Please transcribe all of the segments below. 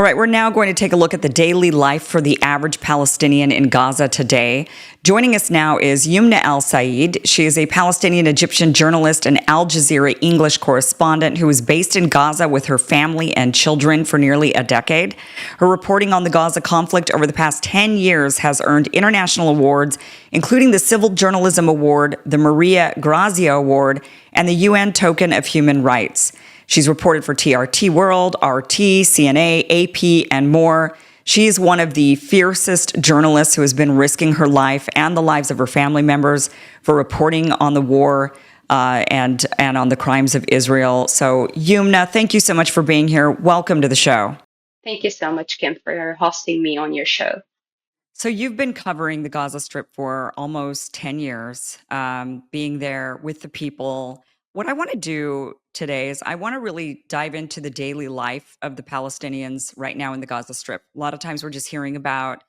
All right, we're now going to take a look at the daily life for the average Palestinian in Gaza today. Joining us now is Yumna Al Saeed. She is a Palestinian Egyptian journalist and Al Jazeera English correspondent who is based in Gaza with her family and children for nearly a decade. Her reporting on the Gaza conflict over the past 10 years has earned international awards, including the Civil Journalism Award, the Maria Grazia Award, and the UN Token of Human Rights. She's reported for TRT World, RT, CNA, AP, and more. She is one of the fiercest journalists who has been risking her life and the lives of her family members for reporting on the war and on the crimes of Israel. So, Yumna, thank you so much for being here. Welcome to the show. Thank you so much, Kim, for hosting me on your show. So you've been covering the Gaza Strip for almost 10 years, being there with the people. What I want to do today is I want to really dive into the daily life of the Palestinians right now in the Gaza Strip. A lot of times we're just hearing about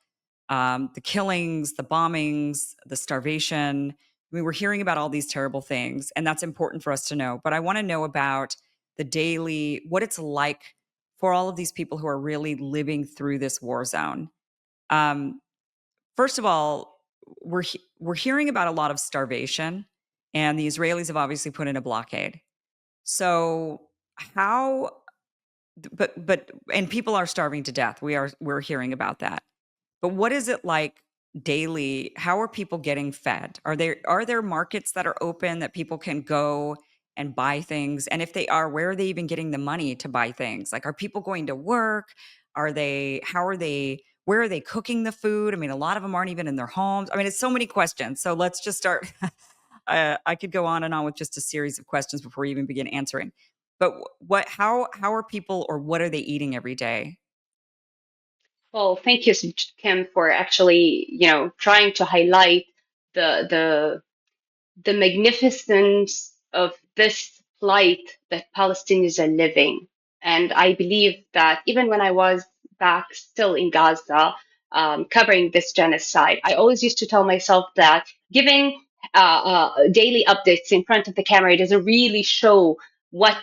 the killings, the bombings, the starvation. I mean, we're hearing about all these terrible things, and that's important for us to know. But I want to know about the daily, what it's like for all of these people who are really living through this war zone. Um, First of all, we're hearing about a lot of starvation, and the Israelis have obviously put in a blockade. So how, but and people are starving to death. We're hearing about that. But what is it like daily? How are people getting fed? Are there markets that are open that people can go and buy things? And if they are, where are they even getting the money to buy things? Like, are people going to work? How are they, where are they cooking the food? I mean, a lot of them aren't even in their homes. I mean, it's so many questions. So let's just start. I could go on and on with just a series of questions before we even begin answering. But how are people, or what are they eating every day? Well, thank you, Kim, for actually, trying to highlight the the the magnificence of this plight that Palestinians are living. And I believe that even when I was back still in Gaza, covering this genocide, I always used to tell myself that giving daily updates in front of the camera doesn't really show what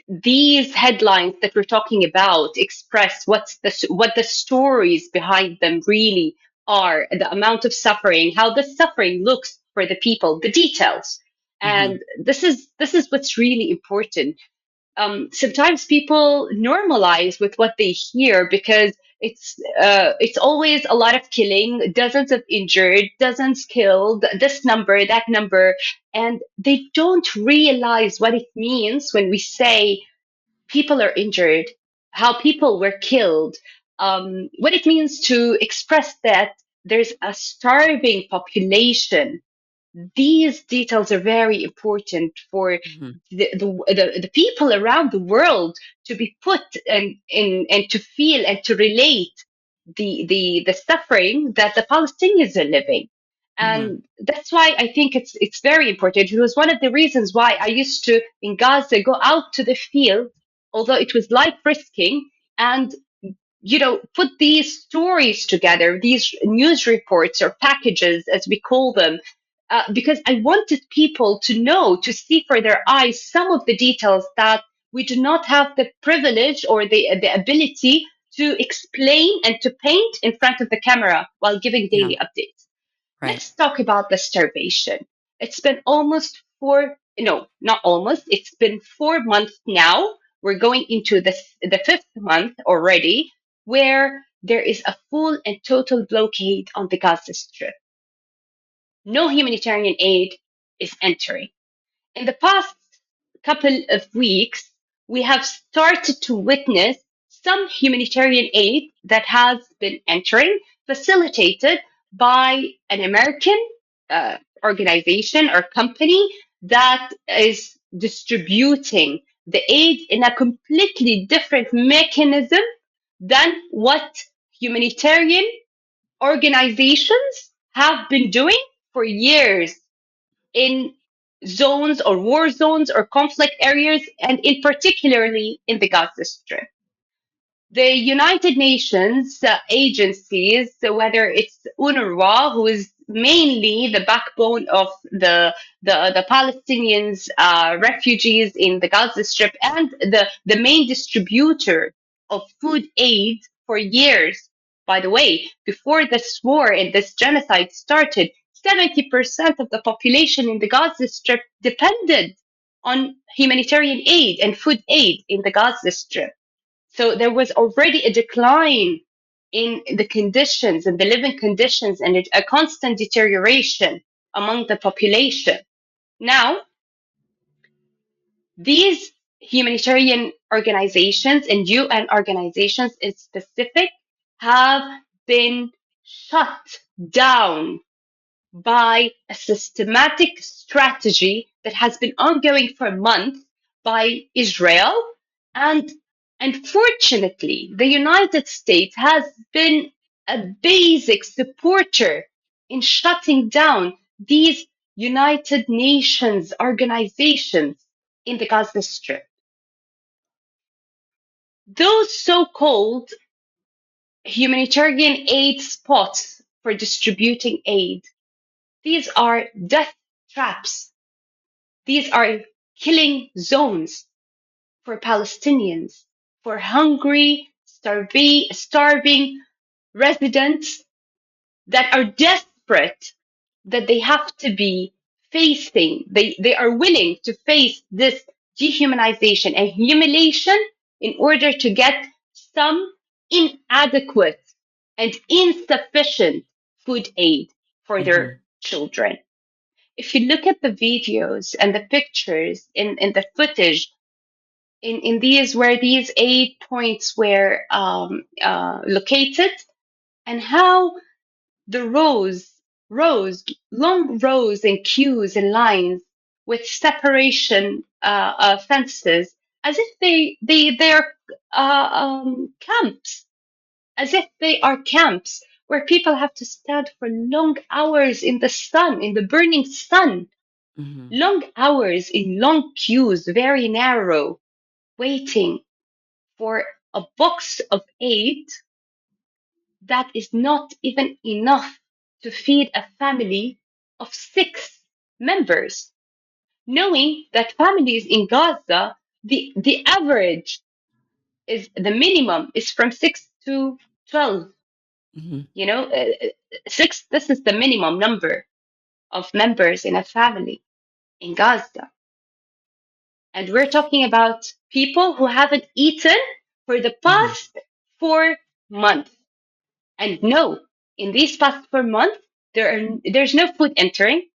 these headlines that we're talking about express what the stories behind them really are, the amount of suffering, how the suffering looks for the people, the details. Hmm. And this is what's really important. Sometimes people normalize with what they hear because it's always a lot of killing, dozens of injured, dozens killed, this number, that number, and they don't realize what it means when we say people are injured, how people were killed, what it means to express that there's a starving population. These details are very important for Hmm. the people around the world to be put and to feel and to relate the suffering that the Palestinians are living. Hmm. And that's why I think it's very important. It was one of the reasons why I used to in Gaza go out to the field, although it was life risking, and put these stories together, these news reports or packages, as we call them, because I wanted people to know, to see for their eyes some of the details that we do not have the privilege or the ability to explain and to paint in front of the camera while giving Yeah. daily updates. Right. Let's talk about the starvation. It's been almost no, not almost, it's been 4 months now. We're going into the fifth month already, where there is a full and total blockade on the Gaza Strip. No humanitarian aid is entering. In the past couple of weeks, we have started to witness some humanitarian aid that has been entering, facilitated by an American organization or company that is distributing the aid in a completely different mechanism than what humanitarian organizations have been doing for years in zones or war zones or conflict areas, and in particularly in the Gaza Strip. The United Nations agencies, so whether it's UNRWA, who is mainly the backbone of the Palestinians, refugees in the Gaza Strip, and the main distributor of food aid for years. By the way, before this war and this genocide started, 70% of the population in the Gaza Strip depended on humanitarian aid and food aid in the Gaza Strip. So there was already a decline in the conditions and the living conditions and a constant deterioration among the population. Now, these humanitarian organizations and UN organizations in specific have been shut down by a systematic strategy that has been ongoing for months by Israel. And unfortunately, the United States has been a basic supporter in shutting down these United Nations organizations in the Gaza Strip. Those so called humanitarian aid spots for distributing aid, these are death traps. These are killing zones for Palestinians, for hungry, starving residents that are desperate, that they have to be facing, they are willing to face this dehumanization and humiliation in order to get some inadequate and insufficient food aid for their Mhm. children. If you look at the videos and the pictures in the footage in these where these 8 points were located, and how the long rows and queues and lines with separation fences, as if they're camps, as if they are camps where people have to stand for long hours in the sun, in the burning sun, Mhm. long hours in long queues, very narrow, waiting for a box of aid that is not even enough to feed a family of 6 members, knowing that families in Gaza, the average is the minimum is from 6 to 12. Mhm. You know, six, this is the minimum number of members in a family in Gaza. And we're talking about people who haven't eaten for the Mhm. past 4 months. And no, in these past 4 months, there's no food entering.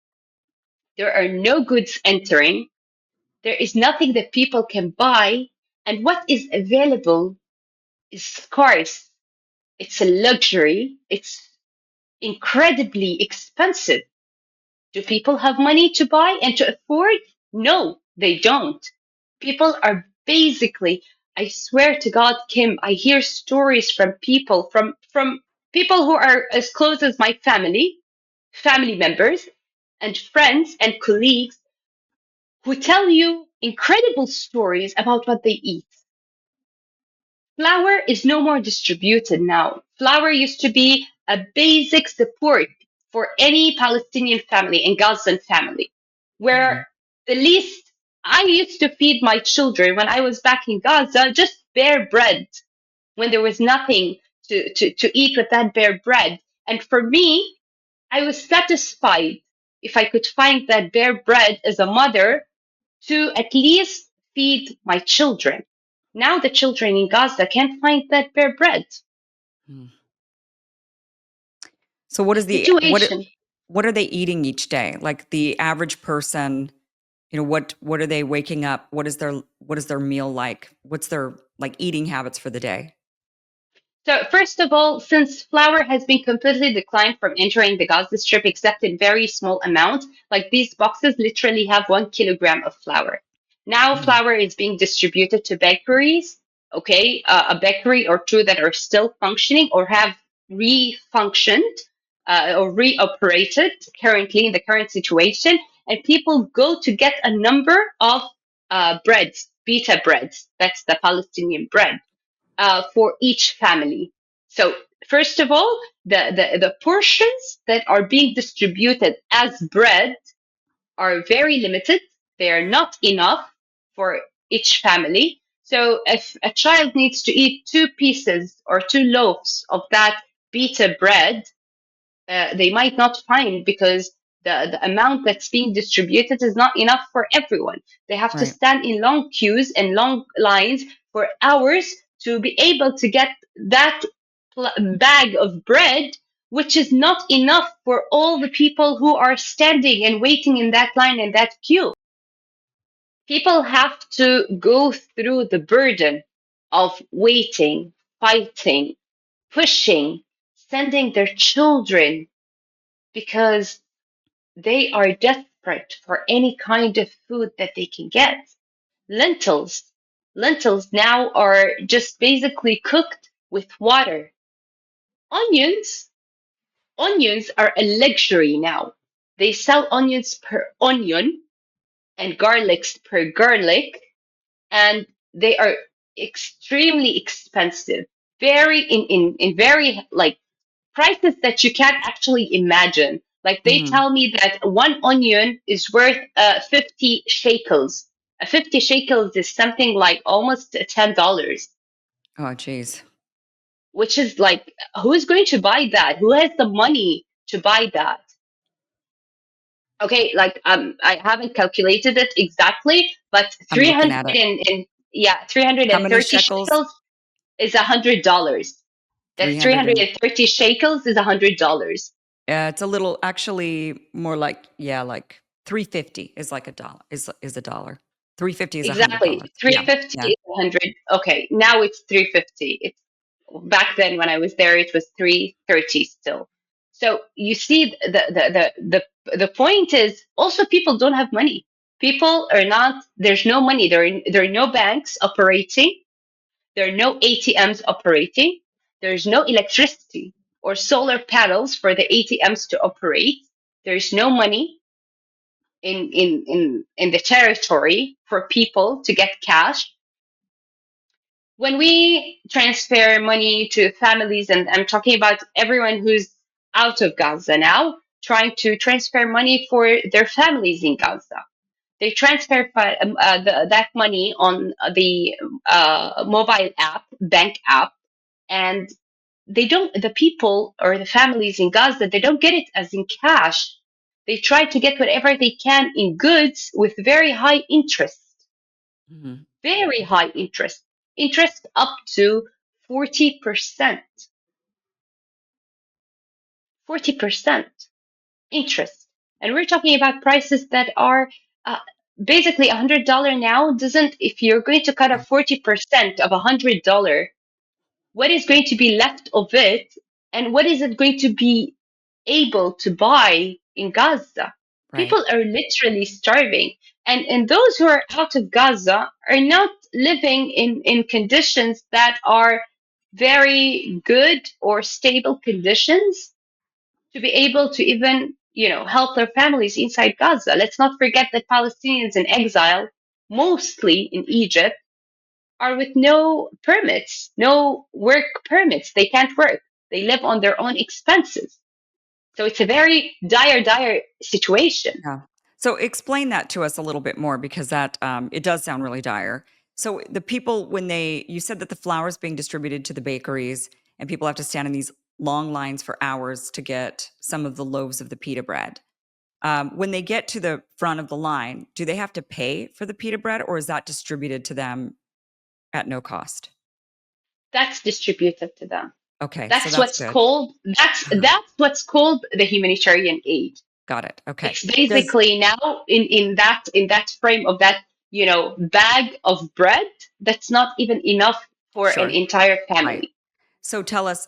There are no goods entering. There is nothing that people can buy. And what is available is scarce. It's a luxury. It's incredibly expensive. Do people have money to buy and to afford? No, they don't. People are basically, I swear to God, Kim, I hear stories from from people who are as close as my family members and friends and colleagues who tell you incredible stories about what they eat. Flour is no more distributed now. Flour used to be a basic support for any Palestinian family and Gazan family, Mhm. where the least I used to feed my children when I was back in Gaza just bare bread when there was nothing to eat with that bare bread. And for me, I was satisfied if I could find that bare bread as a mother to at least feed my children. Now the children in Gaza can't find that bare bread. Mhm. So what The is the situation. what are they eating each day? Like the average person, what are they waking up? What is their meal like? What's their like eating habits for the day? So, first of all, since flour has been completely declined from entering the Gaza Strip except in very small amounts, like these boxes literally have 1 kilogram of flour. Now, Mhm. flour is being distributed to bakeries, okay, a bakery or two that are still functioning or have refunctioned or reoperated currently in the current situation. And people go to get a number of breads, pita breads, that's the Palestinian bread for each family. So first of all, the portions that are being distributed as bread are very limited. They are not enough for each family. So if a child needs to eat two pieces or two loaves of that pita bread, they might not find because the amount that's being distributed is not enough for everyone. They have to Right. stand in long queues and long lines for hours to be able to get that bag of bread, which is not enough for all the people who are standing and waiting in that line and that queue. People have to go through the burden of waiting, fighting, pushing, sending their children because they are desperate for any kind of food that they can get. Lentils. Lentils now are just basically cooked with water. Onions. Onions are a luxury now. They sell onions per onion and garlics per garlic, and they are extremely expensive. Very in very like prices that you can't actually imagine. Like they Hmm. tell me that one onion is worth 50 shekels. 50 shekels is something like almost $10, Oh, geez. which is like, who is going to buy that? Who has the money to buy that? Okay, like I haven't calculated it exactly, but I'm looking at it. yeah, How many 330 shekels? shekels is $100. That's 300 and 330 shekels is $100. it's a little actually more like yeah, like 350 is like a dollar is a dollar. 350 is Exactly. $100. Yeah. 350 Yeah. is 100. Okay, now it's 350. It's back then when I was there, it was 330 still. So you see the point is also people don't have money. People are not, there's no money. There are no banks operating. There are no ATMs operating. There's no electricity or solar panels for the ATMs to operate. There's no money in the territory for people to get cash. When we transfer money to families, and I'm talking about everyone who's out of Gaza now, trying to transfer money for their families in Gaza. They transfer that money on the mobile app, bank app, and they don't, the people or the families in Gaza, they don't get it as in cash. They try to get whatever they can in goods with Mhm. very high interest, interest up to 40%, 40% interest. And we're talking about prices that are uh, basically $100 now doesn't, if you're going to cut Yeah. off 40% of $100, what is going to be left of it and what is it going to be able to buy in Gaza? Right. People are literally starving. And those who are out of Gaza are not living in conditions that are very good or stable conditions to be able to even, help their families inside Gaza. Let's not forget that Palestinians in exile, mostly in Egypt, are with no permits, no work permits. They can't work. They live on their own expenses. So it's a very dire situation. Yeah. So explain that to us a little bit more because that it does sound really dire. So the people when you said that the flour is being distributed to the bakeries and people have to stand in these long lines for hours to get some of the loaves of the pita bread. When they get to the front of the line, do they have to pay for the pita bread or is that distributed to them at no cost? That's distributed to them. Okay, so That's that's what's good. called that's what's called the humanitarian aid. Got it. Okay. It's Does basically now in that frame of that, bag of bread that's not even enough for an sure. entire Right. family. So tell us,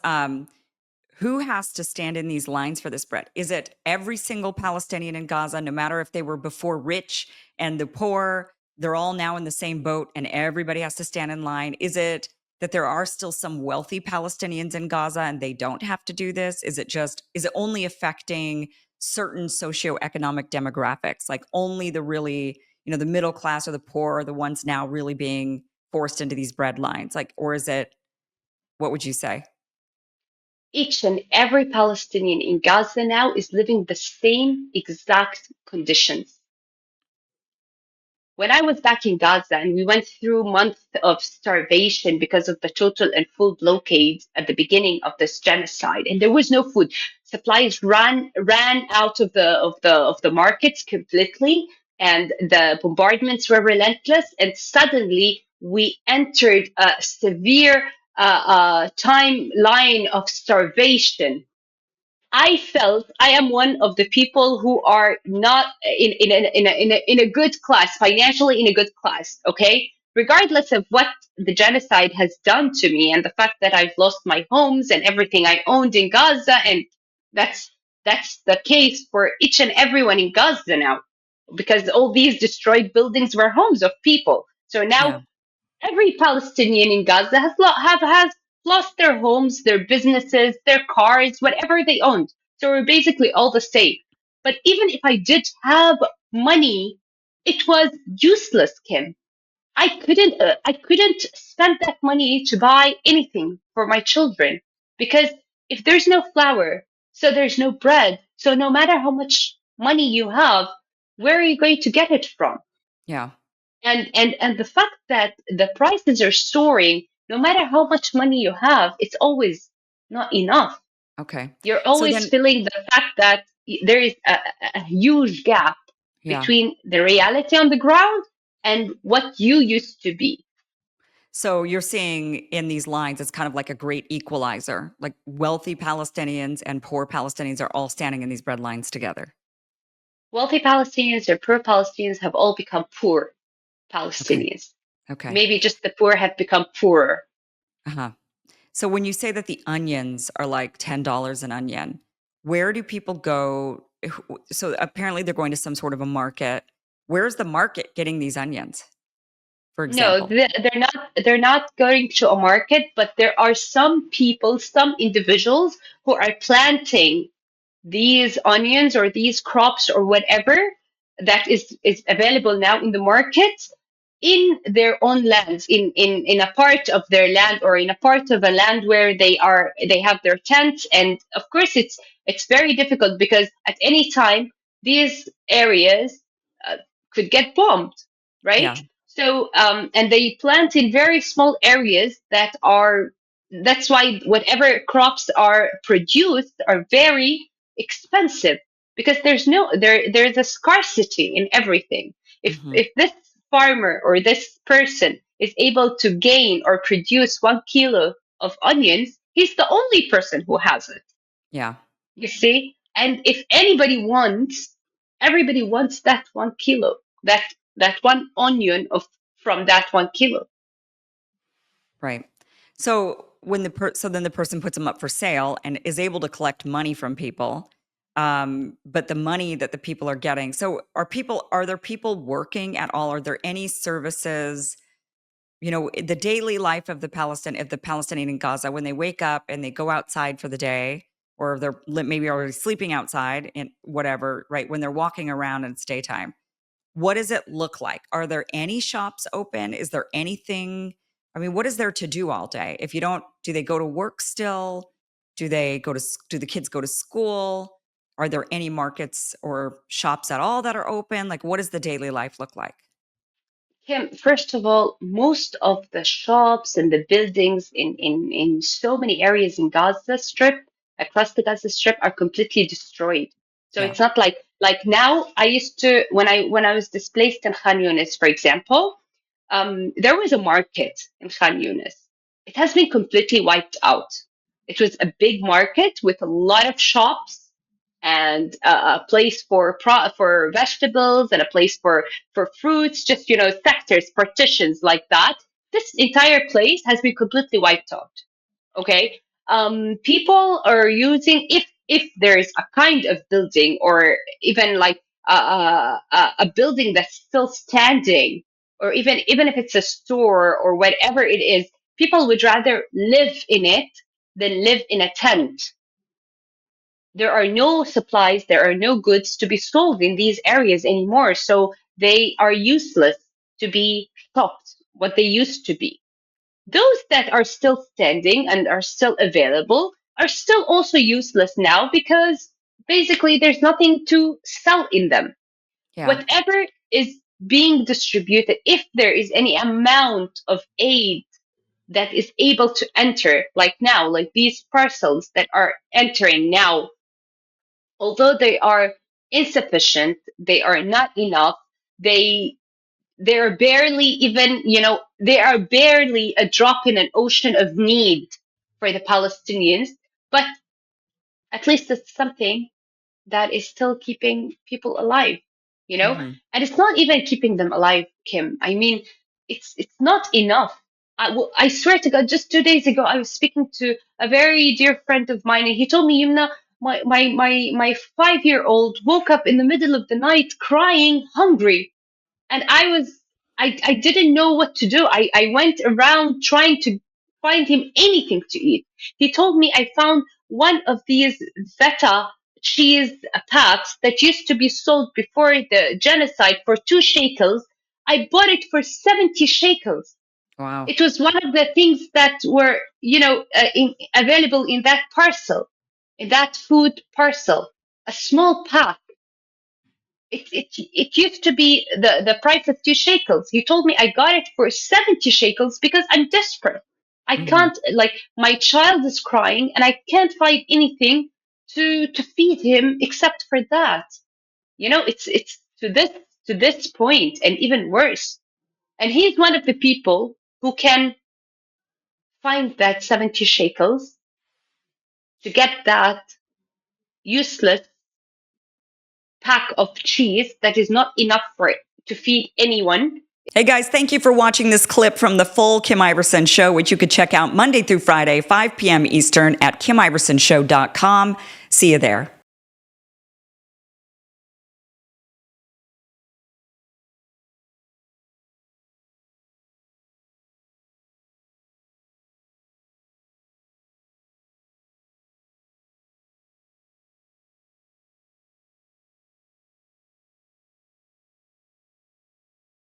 who has to stand in these lines for this bread? Is it every single Palestinian in Gaza, no matter if they were before rich and the poor, they're all now in the same boat and everybody has to stand in line? Is it that there are still some wealthy Palestinians in Gaza and they don't have to do this? Is it only affecting certain socioeconomic demographics, like only the really, the middle class or the poor are the ones now really being forced into these bread lines? Like, or is it, what would you say? Each and every Palestinian in Gaza now is living the same exact conditions. When I was back in Gaza and we went through months of starvation because of the total and full blockade at the beginning of this genocide, and there was no food. Supplies ran out of the markets completely, and the bombardments were relentless. And suddenly we entered a severe timeline of starvation. I felt I am one of the people who are not in a good class, financially in a good class, okay? Regardless of what the genocide has done to me and the fact that I've lost my homes and everything I owned in Gaza, and that's that's the case for each and everyone in Gaza now, because all these destroyed buildings were homes of people. So now Yeah. every Palestinian in Gaza has lost their homes, their businesses, their cars, whatever they owned. So we're basically all the same. But even if I did have money, it was useless, Kim. I couldn't spend that money to buy anything for my children, because if there's no flour, so there's no bread. So no matter how much money you have, where are you going to get it from? Yeah. And the fact that the prices are soaring, no matter how much money you have, it's always not enough. Okay. You're So always then, feeling the fact that there is a huge gap yeah. between the reality on the ground and what you used to be. So you're seeing in these lines, it's kind of like a great equalizer. Like wealthy Palestinians and poor Palestinians are all standing in these bread lines together. Wealthy Palestinians or poor Palestinians have all become poor Okay. Palestinians. Okay. Maybe just the poor have become poorer. Uh-huh. So when you say that the onions are like $10 an onion, where do people go? So apparently they're going to some sort of a market. Where's the market getting these onions, for No, example? they're not going to a market, but there are some people, some individuals who are planting these onions or these crops or whatever that is available now in the market in their own lands, in a part of their land or in a part of a land where they have their tents. And of course it's very difficult because at any time these areas uh, could get bombed, right? Yeah. So and they plant in very small areas that are, that's why whatever crops are produced are very expensive, because there's a scarcity in everything. Hmm. If this farmer or this person is able to gain or produce 1 kilo of onions, he's the only person who has it. Yeah. You see? And if anybody wants, everybody wants that 1 kilo, that one onion of from that 1 kilo. Right. So when so then the person puts them up for sale and is able to collect money from people, but the money that the people are getting. So are there people working at all? Are there any services? The daily life of the Palestinian in Gaza, when they wake up and they go outside for the day, or they're maybe already sleeping outside and whatever, right? When they're walking around and it's daytime, what does it look like? Are there any shops open? Is there anything? I mean, what is there to do all day? If you don't, do they go to work still? Do the kids go to school? Are there any markets or shops at all that are open? Like, what does the daily life look like? Kim, first of all, most of the shops and the buildings in so many areas in Gaza Strip, across the Gaza Strip, are completely destroyed. So Yeah. it's not like now. I used to, when I was displaced in Khan Yunis, for example, there was a market in Khan Yunis. It has been completely wiped out. It was a big market with a lot of shops and a place for vegetables and a place for fruits, just sectors, partitions like that. This entire place has been completely wiped out. Okay. People are using, if there's a kind of building or even like a building that's still standing, or even if it's a store or whatever it is, people would rather live in it than live in a tent. There are no supplies, there are no goods to be sold in these areas anymore. So they are useless to be shopped, what they used to be. Those that are still standing and are still available are still also useless now, because basically there's nothing to sell in them. Yeah. Whatever is being distributed, if there is any amount of aid that is able to enter, like now, like these parcels that are entering now, although they are insufficient, they are not enough. They they're barely even, they are barely a drop in an ocean of need for the Palestinians. But at least it's something that is still keeping people alive, you know? Mhm. And it's not even keeping them alive, Kim. I mean, it's not enough. I swear to God, just 2 days ago, I was speaking to a very dear friend of mine, and he told me, Yumna, my 5-year-old woke up in the middle of the night crying, hungry, and I didn't know what to do. I went around trying to find him anything to eat. He told me I found one of these feta cheese packs that used to be sold before the genocide for 2 shekels. I bought it for 70 shekels. Wow. It was one of the things that were, available in that parcel, in that food parcel, a small pack. It used to be the price of 2 shekels. He told me I got it for 70 shekels because I'm desperate. I Mhm. can't, like, my child is crying and I can't find anything to feed him except for that. It's to this point and even worse. And he's one of the people who can find that 70 shekels to get that useless pack of cheese that is not enough for it to feed anyone. Hey guys, thank you for watching this clip from the full Kim Iverson show, which you could check out Monday through Friday, 5 p.m. Eastern at KimIversonShow.com. See you there.